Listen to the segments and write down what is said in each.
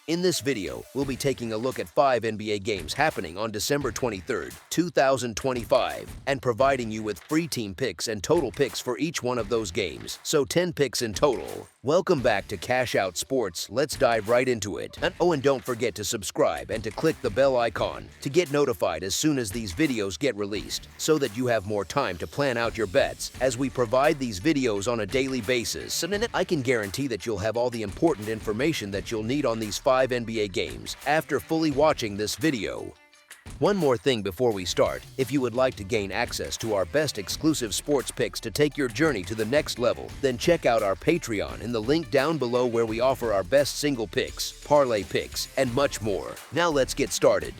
In this video, we'll be taking a look at 5 NBA games happening on December 23, 2025, and providing you with free team picks and total picks for each one of those games, so 10 picks in total. Welcome back to Cash Out Sports. Let's dive right into it. And don't forget to subscribe and to click the bell icon to get notified as soon as these videos get released, so that you have more time to plan out your bets as we provide these videos on a daily basis. I can guarantee that you'll have all the important information that you'll need on these 5 NBA games after fully watching this video. One more thing before we start: if you would like to gain access to our best exclusive sports picks to take your journey to the next level, then check out our Patreon in the link down below, where we offer our best single picks, parlay picks, and much more. Now let's get started.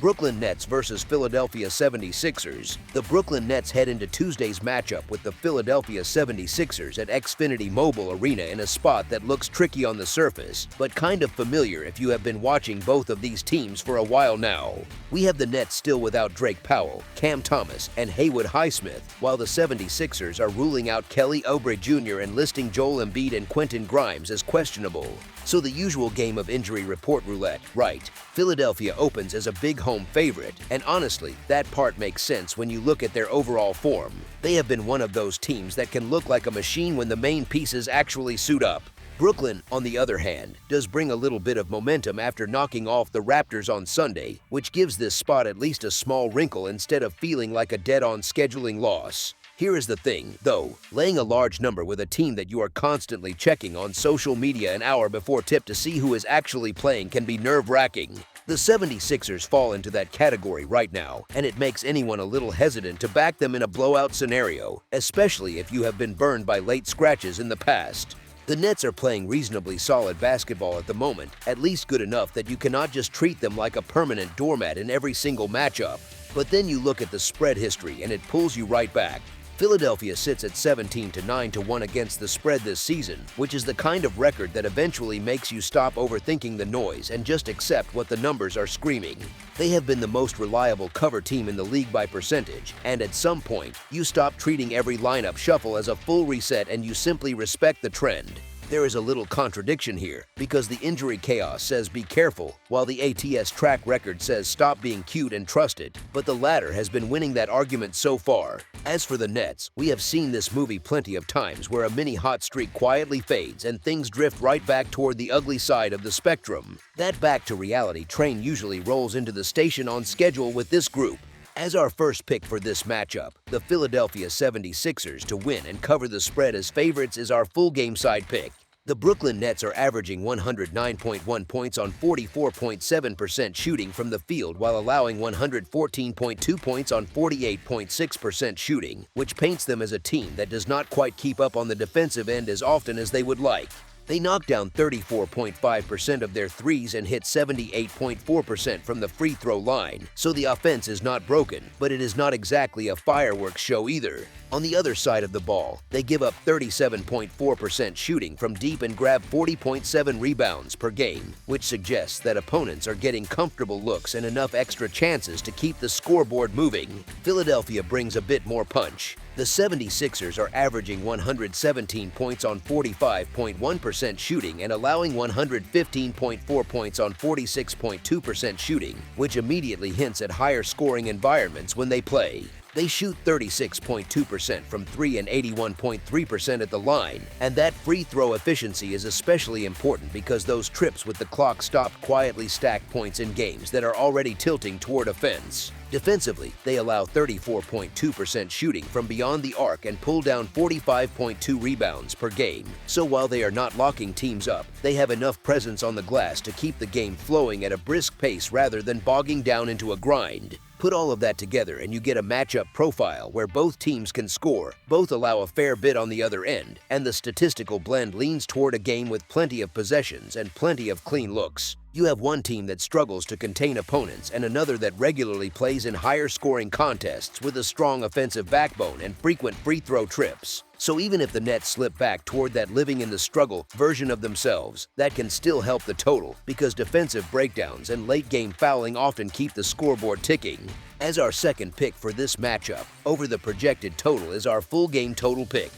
Brooklyn Nets versus Philadelphia 76ers. The Brooklyn Nets head into Tuesday's matchup with the Philadelphia 76ers at Xfinity Mobile Arena in a spot that looks tricky on the surface, but kind of familiar if you have been watching both of these teams for a while now. We have the Nets still without Drake Powell, Cam Thomas, and Haywood Highsmith, while the 76ers are ruling out Kelly Oubre Jr. and listing Joel Embiid and Quentin Grimes as questionable. So the usual game of injury report roulette, right? Philadelphia opens as a big home favorite, and honestly, that part makes sense when you look at their overall form. They have been one of those teams that can look like a machine when the main pieces actually suit up. Brooklyn, on the other hand, does bring a little bit of momentum after knocking off the Raptors on Sunday, which gives this spot at least a small wrinkle instead of feeling like a dead-on scheduling loss. Here is the thing, though: laying a large number with a team that you are constantly checking on social media an hour before tip to see who is actually playing can be nerve-wracking. The 76ers fall into that category right now, and it makes anyone a little hesitant to back them in a blowout scenario, especially if you have been burned by late scratches in the past. The Nets are playing reasonably solid basketball at the moment, at least good enough that you cannot just treat them like a permanent doormat in every single matchup. But then you look at the spread history and it pulls you right back. Philadelphia sits at 17-9-1 against the spread this season, which is the kind of record that eventually makes you stop overthinking the noise and just accept what the numbers are screaming. They have been the most reliable cover team in the league by percentage, and at some point, you stop treating every lineup shuffle as a full reset and you simply respect the trend. There is a little contradiction here, because the injury chaos says be careful, while the ATS track record says stop being cute and trust it, but the latter has been winning that argument so far. As for the Nets, we have seen this movie plenty of times, where a mini hot streak quietly fades and things drift right back toward the ugly side of the spectrum. That back-to-reality train usually rolls into the station on schedule with this group. As our first pick for this matchup, the Philadelphia 76ers to win and cover the spread as favorites is our full game side pick. The Brooklyn Nets are averaging 109.1 points on 44.7% shooting from the field, while allowing 114.2 points on 48.6% shooting, which paints them as a team that does not quite keep up on the defensive end as often as they would like. They knock down 34.5% of their threes and hit 78.4% from the free throw line, so the offense is not broken, but it is not exactly a fireworks show either. On the other side of the ball, they give up 37.4% shooting from deep and grab 40.7 rebounds per game, which suggests that opponents are getting comfortable looks and enough extra chances to keep the scoreboard moving. Philadelphia brings a bit more punch. The 76ers are averaging 117 points on 45.1% shooting and allowing 115.4 points on 46.2% shooting, which immediately hints at higher scoring environments when they play. They shoot 36.2% from 3 and 81.3% at the line, and that free throw efficiency is especially important because those trips with the clock stopped quietly stack points in games that are already tilting toward offense. Defensively, they allow 34.2% shooting from beyond the arc and pull down 45.2 rebounds per game. So while they are not locking teams up, they have enough presence on the glass to keep the game flowing at a brisk pace rather than bogging down into a grind. Put all of that together and you get a matchup profile where both teams can score, both allow a fair bit on the other end, and the statistical blend leans toward a game with plenty of possessions and plenty of clean looks. You have one team that struggles to contain opponents and another that regularly plays in higher scoring contests with a strong offensive backbone and frequent free throw trips. So even if the Nets slip back toward that living in the struggle version of themselves, that can still help the total, because defensive breakdowns and late-game fouling often keep the scoreboard ticking. As our second pick for this matchup, over the projected total is our full game total pick.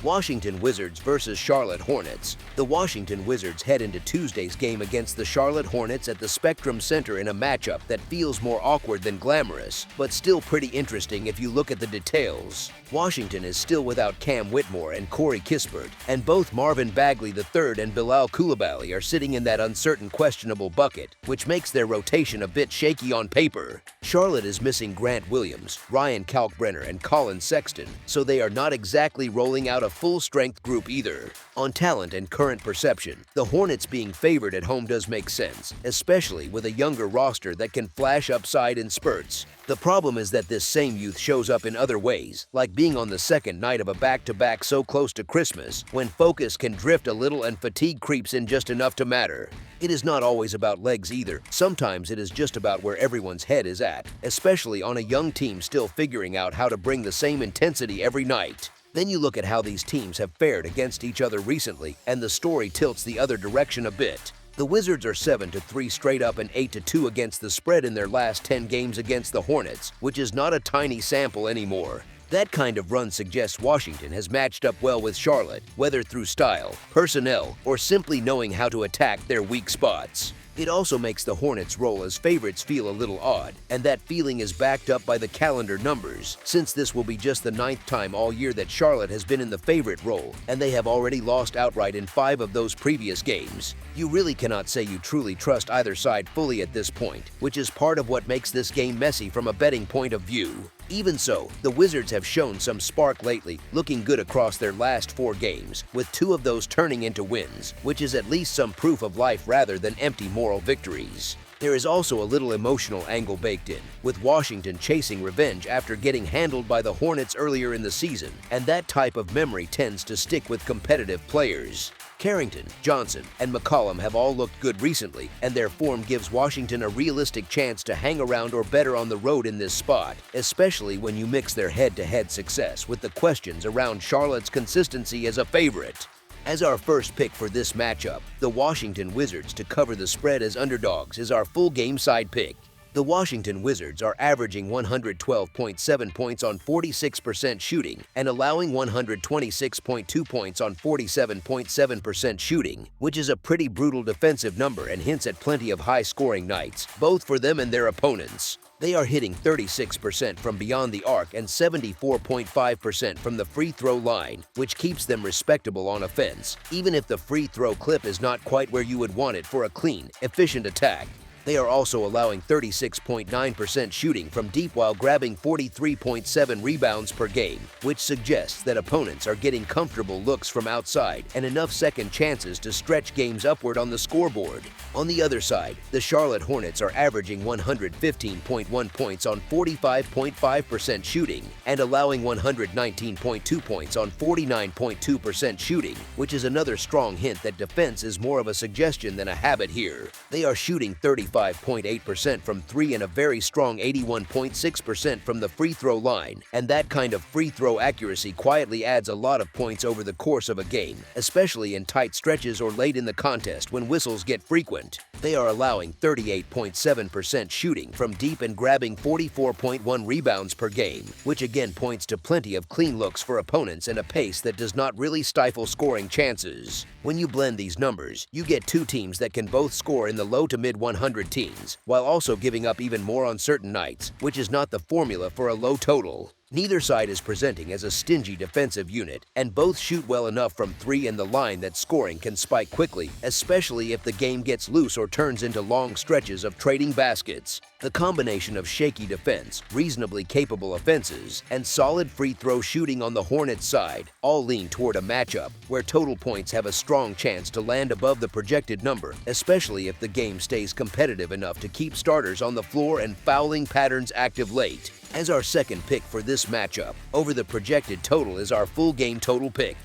Washington Wizards versus Charlotte Hornets. The Washington Wizards head into Tuesday's game against the Charlotte Hornets at the Spectrum Center in a matchup that feels more awkward than glamorous, but still pretty interesting if you look at the details. Washington is still without Cam Whitmore and Corey Kispert, and both Marvin Bagley III and Bilal Coulibaly are sitting in that uncertain questionable bucket, which makes their rotation a bit shaky on paper. Charlotte is missing Grant Williams, Ryan Kalkbrenner, and Colin Sexton, so they are not exactly rolling out a full-strength group either. On talent and current perception, the Hornets being favored at home does make sense, especially with a younger roster that can flash upside in spurts. The problem is that this same youth shows up in other ways, like being on the second night of a back-to-back so close to Christmas, when focus can drift a little and fatigue creeps in just enough to matter. It is not always about legs either. Sometimes it is just about where everyone's head is at, especially on a young team still figuring out how to bring the same intensity every night. Then you look at how these teams have fared against each other recently, and the story tilts the other direction a bit. The Wizards are 7-3 straight up and 8-2 against the spread in their last 10 games against the Hornets, which is not a tiny sample anymore. That kind of run suggests Washington has matched up well with Charlotte, whether through style, personnel, or simply knowing how to attack their weak spots. It also makes the Hornets' role as favorites feel a little odd, and that feeling is backed up by the calendar numbers, since this will be just the 9th time all year that Charlotte has been in the favorite role, and they have already lost outright in 5 of those previous games. You really cannot say you truly trust either side fully at this point, which is part of what makes this game messy from a betting point of view. Even so, the Wizards have shown some spark lately, looking good across their last 4 games, with 2 of those turning into wins, which is at least some proof of life rather than empty moral victories. There is also a little emotional angle baked in, with Washington chasing revenge after getting handled by the Hornets earlier in the season, and that type of memory tends to stick with competitive players. Carrington, Johnson, and McCollum have all looked good recently, and their form gives Washington a realistic chance to hang around or better on the road in this spot, especially when you mix their head-to-head success with the questions around Charlotte's consistency as a favorite. As our first pick for this matchup, the Washington Wizards to cover the spread as underdogs is our full game side pick. The Washington Wizards are averaging 112.7 points on 46% shooting and allowing 126.2 points on 47.7% shooting, which is a pretty brutal defensive number and hints at plenty of high-scoring nights, both for them and their opponents. They are hitting 36% from beyond the arc and 74.5% from the free throw line, which keeps them respectable on offense, even if the free throw clip is not quite where you would want it for a clean, efficient attack. They are also allowing 36.9% shooting from deep while grabbing 43.7 rebounds per game, which suggests that opponents are getting comfortable looks from outside and enough second chances to stretch games upward on the scoreboard. On the other side, the Charlotte Hornets are averaging 115.1 points on 45.5% shooting and allowing 119.2 points on 49.2% shooting, which is another strong hint that defense is more of a suggestion than a habit here. They are shooting 35.8% from 3 and a very strong 81.6% from the free throw line, and that kind of free throw accuracy quietly adds a lot of points over the course of a game, especially in tight stretches or late in the contest when whistles get frequent. They are allowing 38.7% shooting from deep and grabbing 44.1 rebounds per game, which again points to plenty of clean looks for opponents and a pace that does not really stifle scoring chances. When you blend these numbers, you get 2 teams that can both score in the low to mid 100 teens, while also giving up even more on certain nights, which is not the formula for a low total. Neither side is presenting as a stingy defensive unit, and both shoot well enough from 3 and the line that scoring can spike quickly, especially if the game gets loose or turns into long stretches of trading baskets. The combination of shaky defense, reasonably capable offenses, and solid free throw shooting on the Hornets side all lean toward a matchup where total points have a strong chance to land above the projected number, especially if the game stays competitive enough to keep starters on the floor and fouling patterns active late. As our second pick for this matchup, over the projected total is our full game total pick.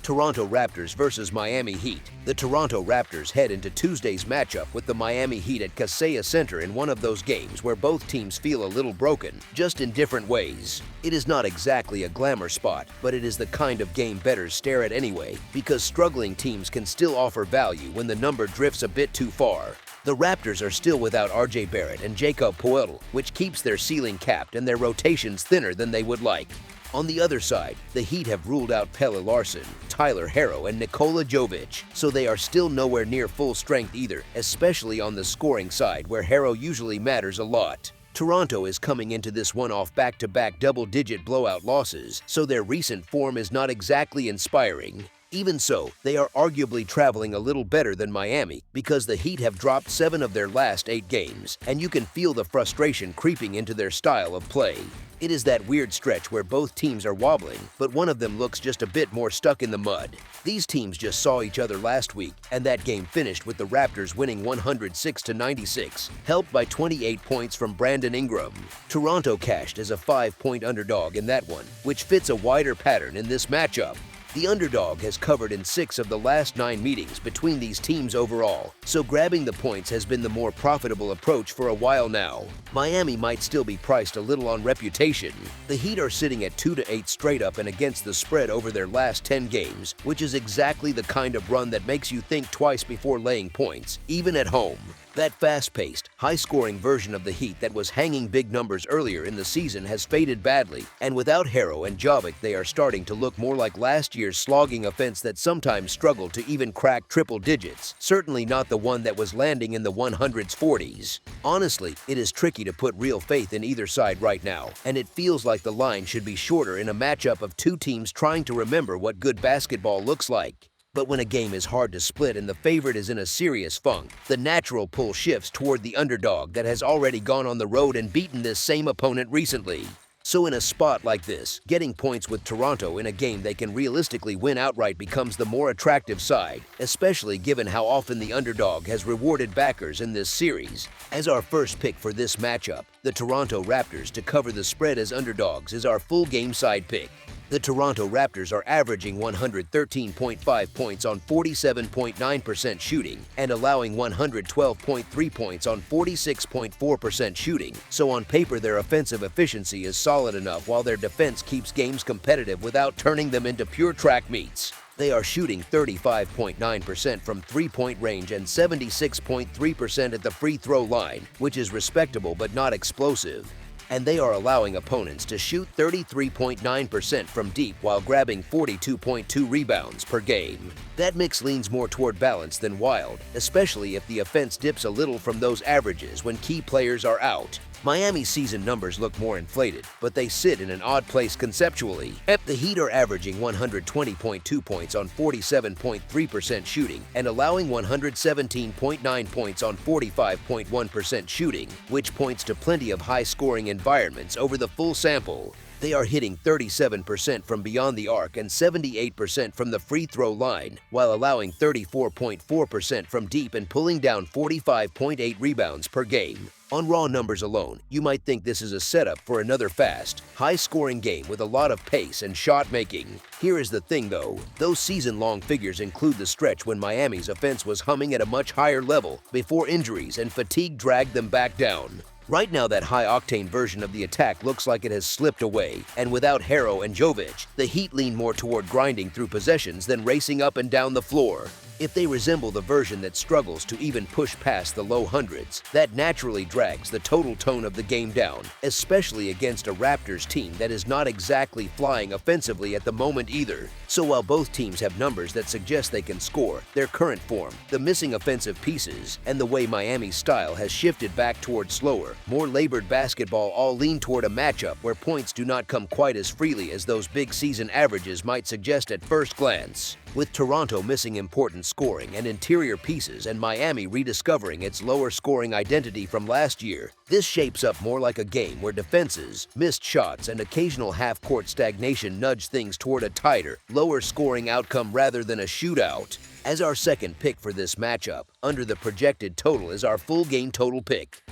Toronto Raptors versus Miami Heat. The Toronto Raptors head into Tuesday's matchup with the Miami Heat at Kaseya Center in one of those games where both teams feel a little broken, just in different ways. It is not exactly a glamour spot, but it is the kind of game bettors stare at anyway, because struggling teams can still offer value when the number drifts a bit too far. The Raptors are still without RJ Barrett and Jakob Poeltl, which keeps their ceiling capped and their rotations thinner than they would like. On the other side, the Heat have ruled out Pelle Larsson, Tyler Herro, and Nikola Jovic, so they are still nowhere near full strength either, especially on the scoring side where Herro usually matters a lot. Toronto is coming into this one off back-to-back double-digit blowout losses, so their recent form is not exactly inspiring. Even so, they are arguably traveling a little better than Miami because the Heat have dropped 7 of their last 8 games, and you can feel the frustration creeping into their style of play. It is that weird stretch where both teams are wobbling, but one of them looks just a bit more stuck in the mud. These teams just saw each other last week, and that game finished with the Raptors winning 106-96, helped by 28 points from Brandon Ingram. Toronto cashed as a 5-point underdog in that one, which fits a wider pattern in this matchup. The underdog has covered in 6 of the last 9 meetings between these teams overall, so grabbing the points has been the more profitable approach for a while now. Miami might still be priced a little on reputation. The Heat are sitting at 2-8 straight up and against the spread over their last 10 games, which is exactly the kind of run that makes you think twice before laying points, even at home. That fast-paced, high-scoring version of the Heat that was hanging big numbers earlier in the season has faded badly, and without Herro and Jovic, they are starting to look more like last year's slogging offense that sometimes struggled to even crack triple digits, certainly not the one that was landing in the 100s 40s. Honestly, it is tricky to put real faith in either side right now, and it feels like the line should be shorter in a matchup of 2 teams trying to remember what good basketball looks like. But when a game is hard to split and the favorite is in a serious funk, the natural pull shifts toward the underdog that has already gone on the road and beaten this same opponent recently. So in a spot like this, getting points with Toronto in a game they can realistically win outright becomes the more attractive side, especially given how often the underdog has rewarded backers in this series. As our first pick for this matchup, the Toronto Raptors to cover the spread as underdogs is our full game side pick. The Toronto Raptors are averaging 113.5 points on 47.9% shooting and allowing 112.3 points on 46.4% shooting, so on paper their offensive efficiency is solid enough while their defense keeps games competitive without turning them into pure track meets. They are shooting 35.9% from three-point range and 76.3% at the free throw line, which is respectable but not explosive. And they are allowing opponents to shoot 33.9% from deep while grabbing 42.2 rebounds per game. That mix leans more toward balance than wild, especially if the offense dips a little from those averages when key players are out. Miami's season numbers look more inflated, but they sit in an odd place conceptually. The Heat are averaging 120.2 points on 47.3% shooting and allowing 117.9 points on 45.1% shooting, which points to plenty of high-scoring environments over the full sample. They are hitting 37% from beyond the arc and 78% from the free throw line, while allowing 34.4% from deep and pulling down 45.8 rebounds per game. On raw numbers alone, you might think this is a setup for another fast, high-scoring game with a lot of pace and shot-making. Here is the thing though, those season-long figures include the stretch when Miami's offense was humming at a much higher level before injuries and fatigue dragged them back down. Right now, that high-octane version of the attack looks like it has slipped away, and without Herro and Jovic, the Heat lean more toward grinding through possessions than racing up and down the floor. If they resemble the version that struggles to even push past the low hundreds, that naturally drags the total tone of the game down, especially against a Raptors team that is not exactly flying offensively at the moment either. So while both teams have numbers that suggest they can score, their current form, the missing offensive pieces, and the way Miami's style has shifted back toward slower, more labored basketball all lean toward a matchup where points do not come quite as freely as those big season averages might suggest at first glance. With Toronto missing important scoring and interior pieces and Miami rediscovering its lower scoring identity from last year, this shapes up more like a game where defenses, missed shots, and occasional half-court stagnation nudge things toward a tighter, lower scoring outcome rather than a shootout. As our second pick for this matchup, under the projected total is our full game total pick.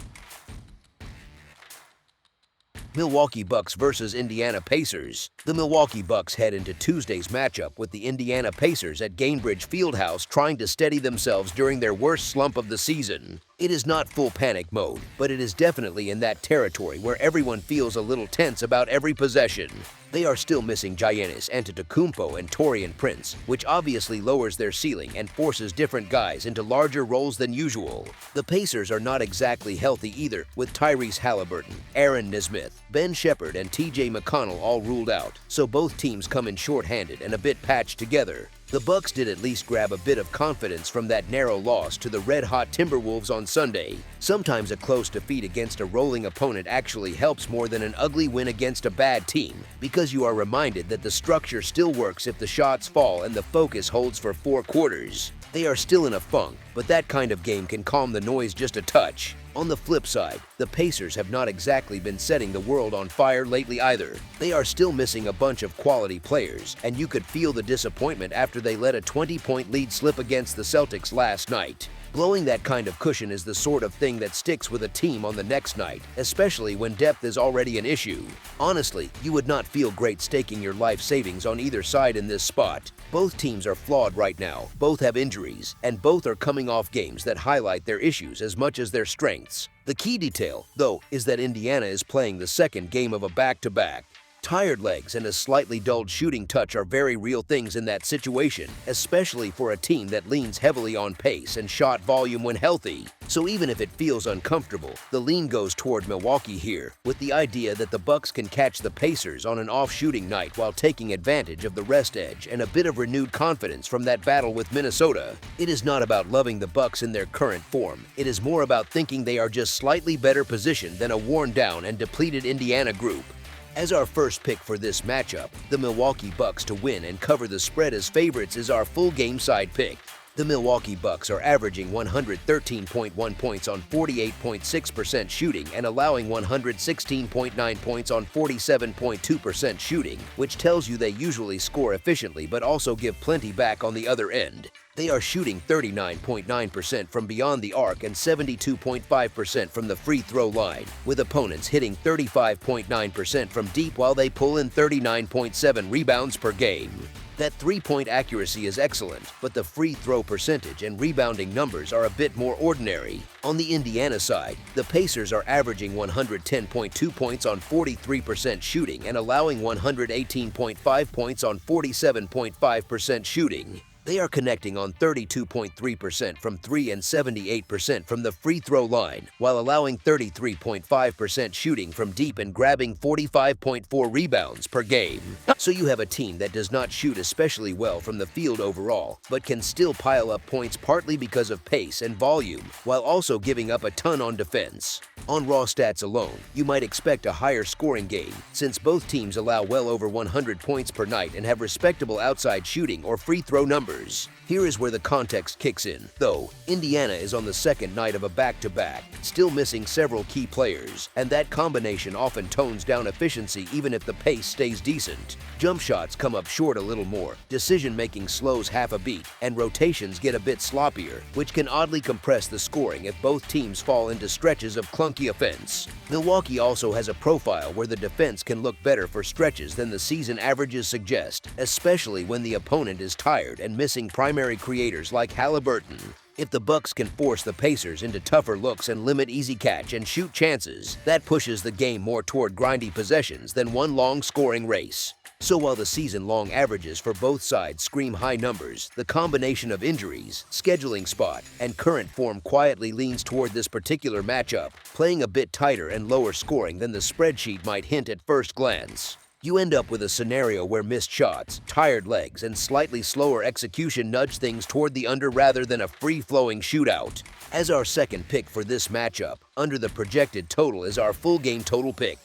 Milwaukee Bucks versus Indiana Pacers. The Milwaukee Bucks head into Tuesday's matchup with the Indiana Pacers at Gainbridge Fieldhouse trying to steady themselves during their worst slump of the season. It is not full panic mode, but it is definitely in that territory where everyone feels a little tense about every possession. They are still missing Giannis Antetokounmpo and Taurean Prince, which obviously lowers their ceiling and forces different guys into larger roles than usual. The Pacers are not exactly healthy either, with Tyrese Halliburton, Aaron Nesmith, Ben Shepherd, and TJ McConnell all ruled out, so both teams come in short-handed and a bit patched together. The Bucks did at least grab a bit of confidence from that narrow loss to the red-hot Timberwolves on Sunday. Sometimes a close defeat against a rolling opponent actually helps more than an ugly win against a bad team, because you are reminded that the structure still works if the shots fall and the focus holds for 4 quarters. They are still in a funk, but that kind of game can calm the noise just a touch. On the flip side, the Pacers have not exactly been setting the world on fire lately either. They are still missing a bunch of quality players, and you could feel the disappointment after they let a 20-point lead slip against the Celtics last night. Blowing that kind of cushion is the sort of thing that sticks with a team on the next night, especially when depth is already an issue. Honestly, you would not feel great staking your life savings on either side in this spot. Both teams are flawed right now, both have injuries, and both are coming off games that highlight their issues as much as their strengths. The key detail, though, is that Indiana is playing the second game of a back-to-back. Tired legs and a slightly dulled shooting touch are very real things in that situation, especially for a team that leans heavily on pace and shot volume when healthy. So even if it feels uncomfortable, the lean goes toward Milwaukee here, with the idea that the Bucks can catch the Pacers on an off-shooting night while taking advantage of the rest edge and a bit of renewed confidence from that battle with Minnesota. It is not about loving the Bucks in their current form. It is more about thinking they are just slightly better positioned than a worn-down and depleted Indiana group. As our first pick for this matchup, the Milwaukee Bucks to win and cover the spread as favorites is our full game side pick. The Milwaukee Bucks are averaging 113.1 points on 48.6% shooting and allowing 116.9 points on 47.2% shooting, which tells you they usually score efficiently but also give plenty back on the other end. They are shooting 39.9% from beyond the arc and 72.5% from the free throw line, with opponents hitting 35.9% from deep while they pull in 39.7 rebounds per game. That three-point accuracy is excellent, but the free throw percentage and rebounding numbers are a bit more ordinary. On the Indiana side, the Pacers are averaging 110.2 points on 43% shooting and allowing 118.5 points on 47.5% shooting. They are connecting on 32.3% from 3 and 78% from the free throw line, while allowing 33.5% shooting from deep and grabbing 45.4 rebounds per game. So you have a team that does not shoot especially well from the field overall, but can still pile up points partly because of pace and volume, while also giving up a ton on defense. On raw stats alone, you might expect a higher scoring game, since both teams allow well over 100 points per night and have respectable outside shooting or free throw numbers. Here is where the context kicks in, though. Indiana is on the second night of a back-to-back, still missing several key players, and that combination often tones down efficiency even if the pace stays decent. Jump shots come up short a little more, decision-making slows half a beat, and rotations get a bit sloppier, which can oddly compress the scoring if both teams fall into stretches of clunky offense. Milwaukee also has a profile where the defense can look better for stretches than the season averages suggest, especially when the opponent is tired and missing primary creators like Halliburton. If the Bucks can force the Pacers into tougher looks and limit easy catch and shoot chances, that pushes the game more toward grindy possessions than one long scoring race. So while the season-long averages for both sides scream high numbers, the combination of injuries, scheduling spot, and current form quietly leans toward this particular matchup, playing a bit tighter and lower scoring than the spreadsheet might hint at first glance. You end up with a scenario where missed shots, tired legs, and slightly slower execution nudge things toward the under rather than a free-flowing shootout. As our second pick for this matchup, under the projected total is our full game total pick.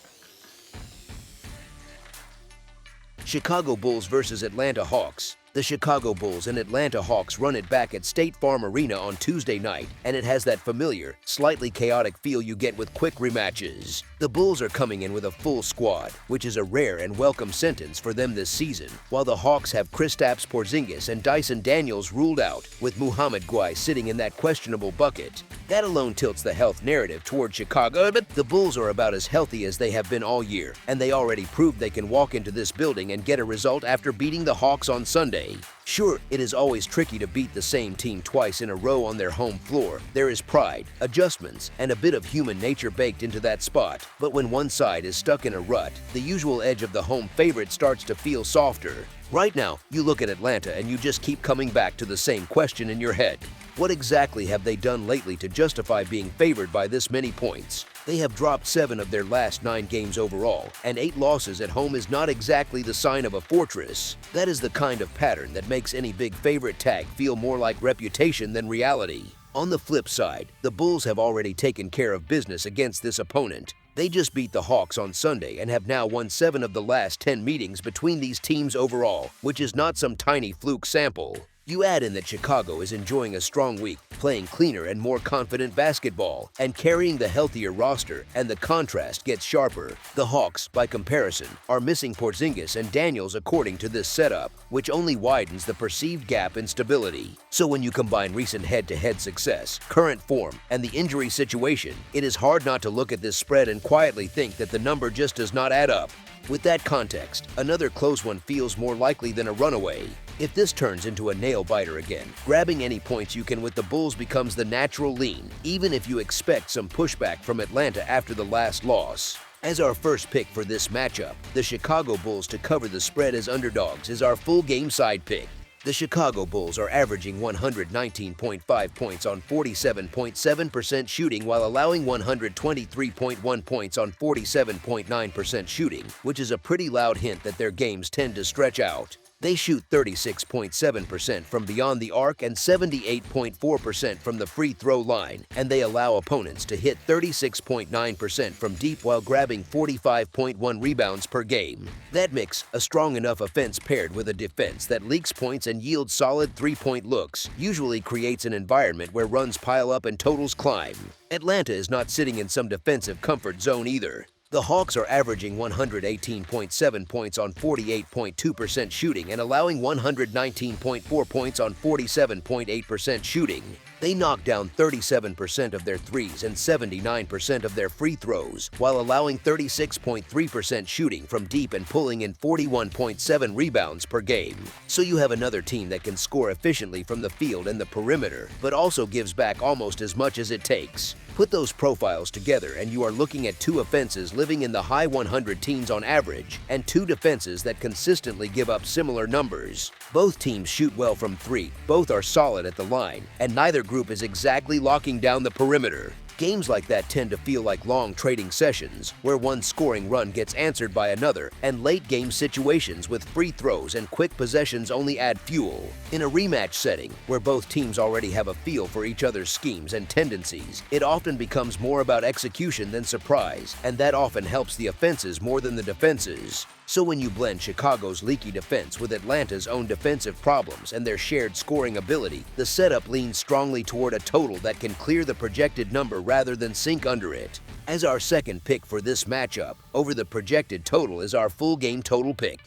Chicago Bulls versus Atlanta Hawks. The Chicago Bulls and Atlanta Hawks run it back at State Farm Arena on Tuesday night, and it has that familiar, slightly chaotic feel you get with quick rematches. The Bulls are coming in with a full squad, which is a rare and welcome sentence for them this season, while the Hawks have Kristaps Porzingis and Dyson Daniels ruled out, with Muhammad Guy sitting in that questionable bucket. That alone tilts the health narrative toward Chicago, but the Bulls are about as healthy as they have been all year, and they already proved they can walk into this building and get a result after beating the Hawks on Sunday. Sunday. Sure, it is always tricky to beat the same team twice in a row on their home floor. There is pride, adjustments, and a bit of human nature baked into that spot. But when one side is stuck in a rut, the usual edge of the home favorite starts to feel softer. Right now, you look at Atlanta and you just keep coming back to the same question in your head. What exactly have they done lately to justify being favored by this many points? They have dropped 7 of their last 9 games overall, and 8 losses at home is not exactly the sign of a fortress. That is the kind of pattern that makes any big favorite tag feel more like reputation than reality. On the flip side, the Bulls have already taken care of business against this opponent. They just beat the Hawks on Sunday and have now won 7 of the last 10 meetings between these teams overall, which is not some tiny fluke sample. You add in that Chicago is enjoying a strong week, playing cleaner and more confident basketball, and carrying the healthier roster, and the contrast gets sharper. The Hawks, by comparison, are missing Porzingis and Daniels according to this setup, which only widens the perceived gap in stability. So when you combine recent head-to-head success, current form, and the injury situation, it is hard not to look at this spread and quietly think that the number just does not add up. With that context, another close one feels more likely than a runaway. If this turns into a nail-biter again, grabbing any points you can with the Bulls becomes the natural lean, even if you expect some pushback from Atlanta after the last loss. As our first pick for this matchup, the Chicago Bulls to cover the spread as underdogs is our full game side pick. The Chicago Bulls are averaging 119.5 points on 47.7% shooting while allowing 123.1 points on 47.9% shooting, which is a pretty loud hint that their games tend to stretch out. They shoot 36.7% from beyond the arc and 78.4% from the free throw line, and they allow opponents to hit 36.9% from deep while grabbing 45.1 rebounds per game. That makes a strong enough offense paired with a defense that leaks points and yields solid three-point looks, usually creates an environment where runs pile up and totals climb. Atlanta is not sitting in some defensive comfort zone either. The Hawks are averaging 118.7 points on 48.2% shooting and allowing 119.4 points on 47.8% shooting. They knock down 37% of their threes and 79% of their free throws, while allowing 36.3% shooting from deep and pulling in 41.7 rebounds per game. So you have another team that can score efficiently from the field and the perimeter, but also gives back almost as much as it takes. Put those profiles together and you are looking at 2 offenses living in the high 100 teens on average, and 2 defenses that consistently give up similar numbers. Both teams shoot well from 3, both are solid at the line, and neither group is exactly locking down the perimeter. Games like that tend to feel like long trading sessions, where one scoring run gets answered by another, and late-game situations with free throws and quick possessions only add fuel. In a rematch setting, where both teams already have a feel for each other's schemes and tendencies, it often becomes more about execution than surprise, and that often helps the offenses more than the defenses. So when you blend Chicago's leaky defense with Atlanta's own defensive problems and their shared scoring ability, the setup leans strongly toward a total that can clear the projected number rather than sink under it. As our second pick for this matchup, over the projected total is our full game total pick.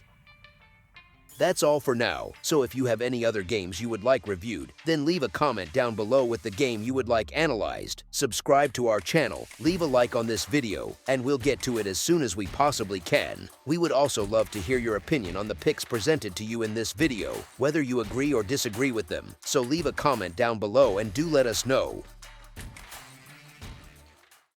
That's all for now, so if you have any other games you would like reviewed, then leave a comment down below with the game you would like analyzed, subscribe to our channel, leave a like on this video, and we'll get to it as soon as we possibly can. We would also love to hear your opinion on the picks presented to you in this video, whether you agree or disagree with them, so leave a comment down below and do let us know.